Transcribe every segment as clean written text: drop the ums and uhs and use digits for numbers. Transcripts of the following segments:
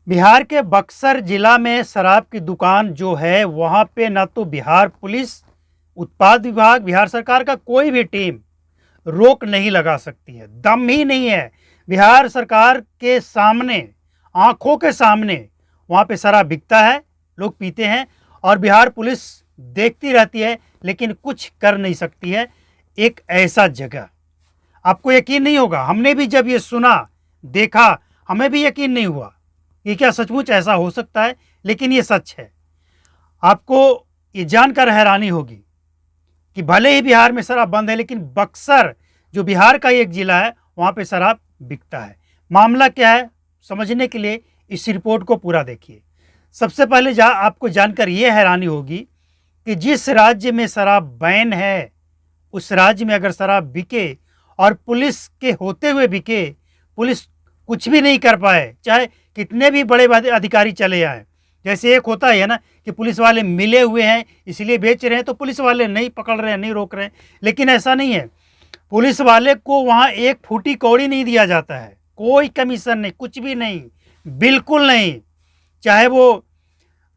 बिहार के बक्सर जिला में शराब की दुकान जो है वहाँ पे ना तो बिहार पुलिस, उत्पाद विभाग, बिहार सरकार का कोई भी टीम रोक नहीं लगा सकती है। दम ही नहीं है। बिहार सरकार के सामने, आंखों के सामने वहाँ पे शराब बिकता है, लोग पीते हैं और बिहार पुलिस देखती रहती है लेकिन कुछ कर नहीं सकती है। एक ऐसा जगह, आपको यकीन नहीं होगा, हमने भी जब ये सुना, देखा, हमें भी यकीन नहीं हुआ ये क्या सचमुच ऐसा हो सकता है, लेकिन ये सच है। आपको ये जानकर हैरानी होगी कि भले ही बिहार में शराब बंद है लेकिन बक्सर जो बिहार का एक जिला है वहाँ पे शराब बिकता है। मामला क्या है समझने के लिए इस रिपोर्ट को पूरा देखिए। सबसे पहले आपको जानकर ये हैरानी होगी कि जिस राज्य में शराब बैन है उस राज्य में अगर शराब बिके और पुलिस के होते हुए बिके, पुलिस कुछ भी नहीं कर पाए, चाहे कितने भी बड़े अधिकारी चले आए। जैसे एक होता है ना कि पुलिस वाले मिले हुए हैं इसलिए बेच रहे हैं तो पुलिस वाले नहीं पकड़ रहे हैं, नहीं रोक रहे हैं, लेकिन ऐसा नहीं है। पुलिस वाले को वहाँ एक फूटी कौड़ी नहीं दिया जाता है, कोई कमीशन नहीं, कुछ भी नहीं, बिल्कुल नहीं। चाहे वो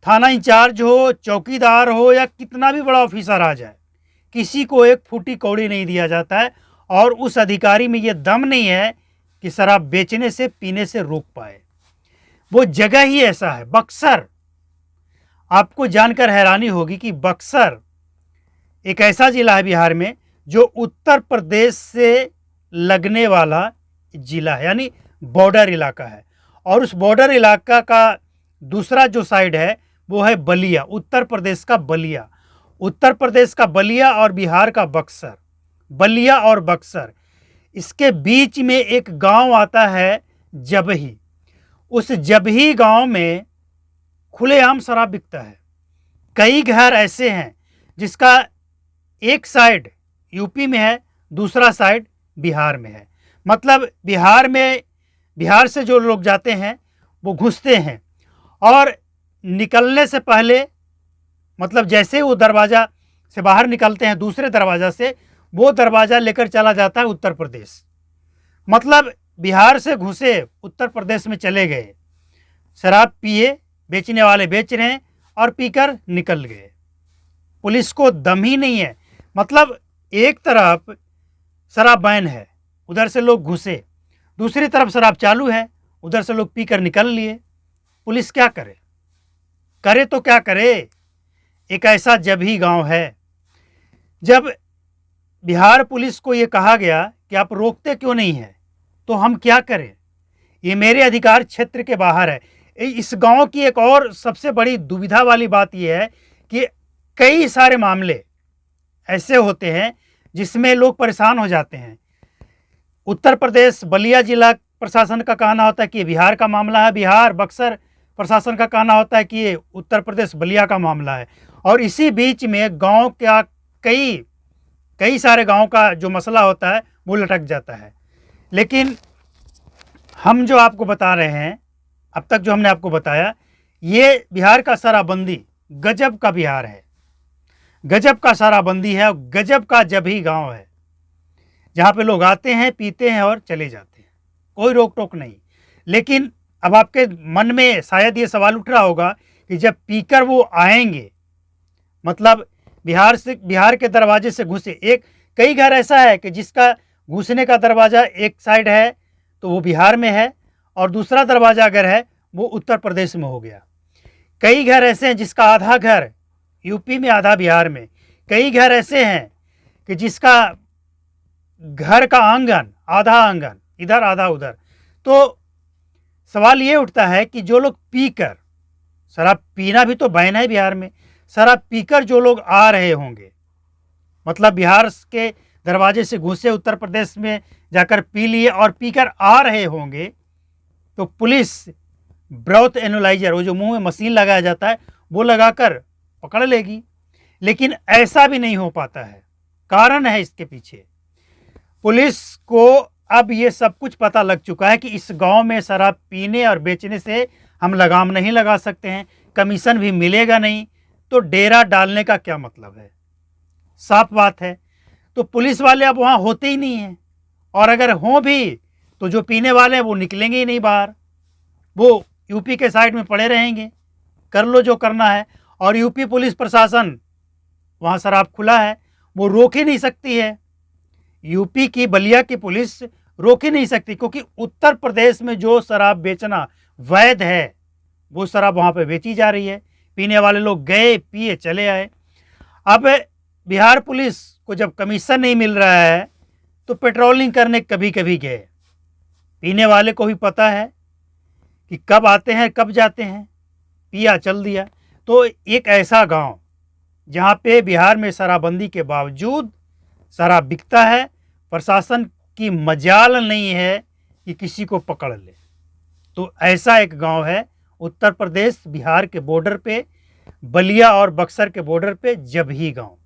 थाना इंचार्ज हो, चौकीदार हो या कितना भी बड़ा ऑफिसर आ जाए, किसी को एक फूटी कौड़ी नहीं दिया जाता है। और उस अधिकारी में ये दम नहीं है कि शराब बेचने से, पीने से रोक पाए। वो जगह ही ऐसा है बक्सर। आपको जानकर हैरानी होगी कि बक्सर एक ऐसा जिला है बिहार में जो उत्तर प्रदेश से लगने वाला जिला है, यानी बॉर्डर इलाका है। और उस बॉर्डर इलाका का दूसरा जो साइड है वो है बलिया, उत्तर प्रदेश का बलिया। उत्तर प्रदेश का बलिया और बिहार का बक्सर, बलिया और बक्सर, इसके बीच में एक गांव आता है जबही। उस जबही गांव में खुलेआम शराब बिकता है। कई घर ऐसे हैं जिसका एक साइड यूपी में है, दूसरा साइड बिहार में है। मतलब बिहार से जो लोग जाते हैं वो घुसते हैं और निकलने से पहले, मतलब जैसे वो दरवाज़ा से बाहर निकलते हैं दूसरे दरवाज़ा से, वो दरवाज़ा लेकर चला जाता है उत्तर प्रदेश। मतलब बिहार से घुसे उत्तर प्रदेश में चले गए, शराब पिए, बेचने वाले बेच रहे हैं और पीकर निकल गए। पुलिस को दम ही नहीं है। मतलब एक तरफ शराब बैन है, उधर से लोग घुसे, दूसरी तरफ शराब चालू है, उधर से लोग पीकर निकल लिए। पुलिस क्या करे? करे तो क्या करे? एक ऐसा जबही गांव है। जब बिहार पुलिस को ये कहा गया कि आप रोकते क्यों नहीं हैं, तो हम क्या करें, ये मेरे अधिकार क्षेत्र के बाहर है। इस गांव की एक और सबसे बड़ी दुविधा वाली बात यह है कि कई सारे मामले ऐसे होते हैं जिसमें लोग परेशान हो जाते हैं। उत्तर प्रदेश बलिया जिला प्रशासन का कहना होता है कि ये बिहार का मामला है, बिहार बक्सर प्रशासन का कहना होता है कि ये उत्तर प्रदेश बलिया का मामला है। और इसी बीच में गांव का कई सारे गांव का जो मसला होता है वो लटक जाता है। लेकिन हम जो आपको बता रहे हैं, अब तक जो हमने आपको बताया, ये बिहार का शराबबंदी गजब का बिहार है, गजब का शराबबंदी है और गजब का जबही गांव है जहाँ पे लोग आते हैं, पीते हैं और चले जाते हैं, कोई रोक टोक नहीं। लेकिन अब आपके मन में शायद ये सवाल उठ रहा होगा कि जब पीकर वो आएंगे, मतलब बिहार के दरवाजे से घुसे, कई घर ऐसा है कि जिसका घुसने का दरवाज़ा एक साइड है तो वो बिहार में है और दूसरा दरवाज़ा अगर है वो उत्तर प्रदेश में हो गया। कई घर ऐसे हैं जिसका आधा घर यूपी में, आधा बिहार में। कई घर ऐसे हैं कि जिसका घर का आंगन, आधा आंगन इधर आधा उधर। तो सवाल ये उठता है कि जो लोग पीकर, शराब पीना भी तो बैन है बिहार में, शराब पीकर जो लोग आ रहे होंगे, मतलब बिहार के दरवाजे से घुसे, उत्तर प्रदेश में जाकर पी लिए और पीकर आ रहे होंगे, तो पुलिस ब्रेथ एनालाइजर, वो जो मुंह में मशीन लगाया जाता है, वो लगाकर पकड़ लेगी। लेकिन ऐसा भी नहीं हो पाता है। कारण है इसके पीछे, पुलिस को अब ये सब कुछ पता लग चुका है कि इस गांव में शराब पीने और बेचने से हम लगाम नहीं लगा सकते हैं, कमीशन भी मिलेगा नहीं, तो डेरा डालने का क्या मतलब है? साफ बात है। तो पुलिस वाले अब वहाँ होते ही नहीं हैं, और अगर हों भी तो जो पीने वाले हैं वो निकलेंगे ही नहीं बाहर, वो यूपी के साइड में पड़े रहेंगे, कर लो जो करना है। और यूपी पुलिस प्रशासन, वहाँ शराब खुला है, वो रोक ही नहीं सकती है। यूपी की बलिया की पुलिस रोक ही नहीं सकती, क्योंकि उत्तर प्रदेश में जो शराब बेचना वैध है वो शराब वहाँ पे बेची जा रही है। पीने वाले लोग गए, पिए, चले आए। अब बिहार पुलिस को जब कमीशन नहीं मिल रहा है तो पेट्रोलिंग करने कभी कभी गए। पीने वाले को भी पता है कि कब आते हैं कब जाते हैं, पिया चल दिया। तो एक ऐसा गांव जहां पे बिहार में शराबबंदी के बावजूद शराब बिकता है, प्रशासन की मजाल नहीं है कि किसी को पकड़ ले। तो ऐसा एक गांव है उत्तर प्रदेश बिहार के बॉर्डर पे, बलिया और बक्सर के बॉर्डर पे जबही गांव।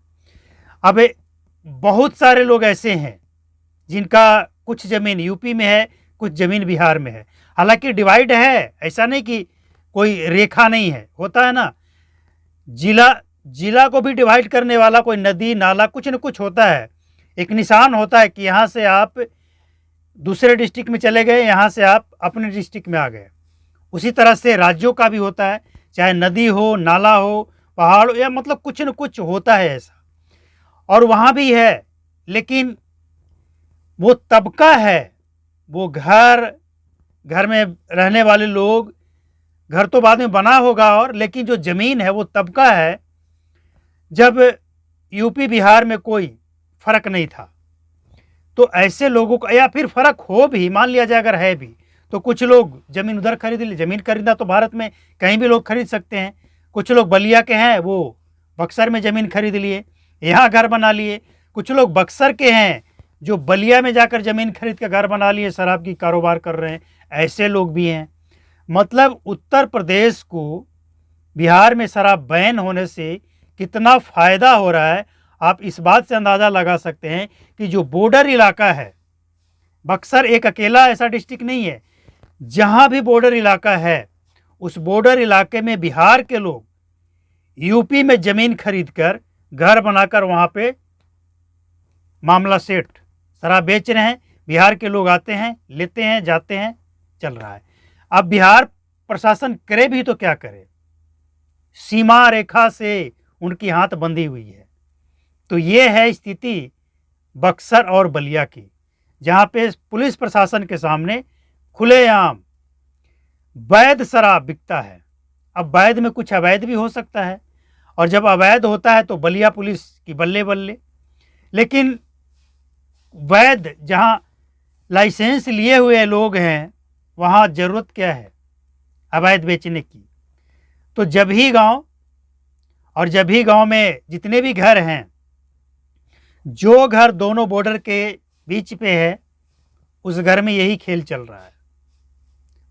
अब बहुत सारे लोग ऐसे हैं जिनका कुछ ज़मीन यूपी में है, कुछ ज़मीन बिहार में है। हालांकि डिवाइड है, ऐसा नहीं कि कोई रेखा नहीं है, होता है ना, जिला को भी डिवाइड करने वाला कोई नदी नाला कुछ न कुछ होता है, एक निशान होता है कि यहाँ से आप दूसरे डिस्ट्रिक्ट में चले गए, यहाँ से आप अपने डिस्ट्रिक्ट में आ गए। उसी तरह से राज्यों का भी होता है, चाहे नदी हो, नाला हो, पहाड़ हो, या मतलब कुछ न कुछ होता है ऐसा। और वहाँ भी है, लेकिन वो तबका है, वो घर में रहने वाले लोग, घर तो बाद में बना होगा और, लेकिन जो ज़मीन है वो तबका है। जब यूपी बिहार में कोई फ़र्क नहीं था, तो ऐसे लोगों को, या फिर फ़र्क हो भी, मान लिया जाए अगर है भी, तो कुछ लोग ज़मीन उधर खरीद ली। ज़मीन खरीदना तो भारत में कहीं भी लोग खरीद सकते हैं। कुछ लोग बलिया के हैं, वो बक्सर में ज़मीन खरीद लिए, यहाँ घर बना लिए। कुछ लोग बक्सर के हैं जो बलिया में जाकर ज़मीन खरीद कर घर बना लिए, शराब की कारोबार कर रहे हैं, ऐसे लोग भी हैं। मतलब उत्तर प्रदेश को बिहार में शराब बैन होने से कितना फ़ायदा हो रहा है, आप इस बात से अंदाज़ा लगा सकते हैं कि जो बॉर्डर इलाका है, बक्सर एक अकेला ऐसा डिस्ट्रिक्ट नहीं है, जहाँ भी बॉर्डर इलाका है, उस बॉर्डर इलाके में बिहार के लोग यूपी में ज़मीन खरीद कर घर बनाकर वहाँ पे मामला सेट, शराब बेच रहे हैं। बिहार के लोग आते हैं, लेते हैं, जाते हैं, चल रहा है। अब बिहार प्रशासन करे भी तो क्या करे, सीमा रेखा से उनकी हाथ बंधी हुई है। तो ये है स्थिति बक्सर और बलिया की, जहाँ पे पुलिस प्रशासन के सामने खुलेआम वैध शराब बिकता है। अब वैध में कुछ अवैध भी हो सकता है, और जब अवैध होता है तो बलिया पुलिस की बल्ले बल्ले। लेकिन वैध जहाँ लाइसेंस लिए हुए लोग हैं, वहाँ ज़रूरत क्या है अवैध बेचने की। तो जबही गांव, और जबही गांव में जितने भी घर हैं, जो घर दोनों बॉर्डर के बीच पे है, उस घर में यही खेल चल रहा है।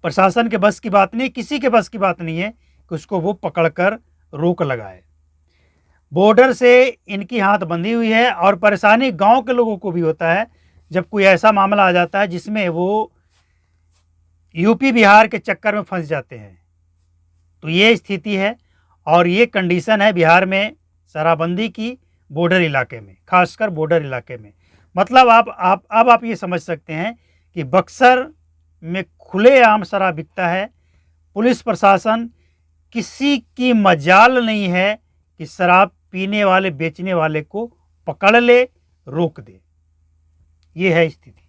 प्रशासन के बस की बात नहीं, किसी के बस की बात नहीं है कि उसको वो पकड़कर रोक लगाए। बॉर्डर से इनकी हाथ बंधी हुई है। और परेशानी गांव के लोगों को भी होता है जब कोई ऐसा मामला आ जाता है जिसमें वो यूपी बिहार के चक्कर में फंस जाते हैं। तो ये स्थिति है और ये कंडीशन है बिहार में शराबबंदी की, बॉर्डर इलाके में, खासकर बॉर्डर इलाके में। मतलब आप ये समझ सकते हैं कि बक्सर में खुलेआम शराब बिकता है। पुलिस प्रशासन किसी की मजाल नहीं है कि शराब पीने वाले, बेचने वाले को पकड़ ले, रोक दे। ये है स्थिति।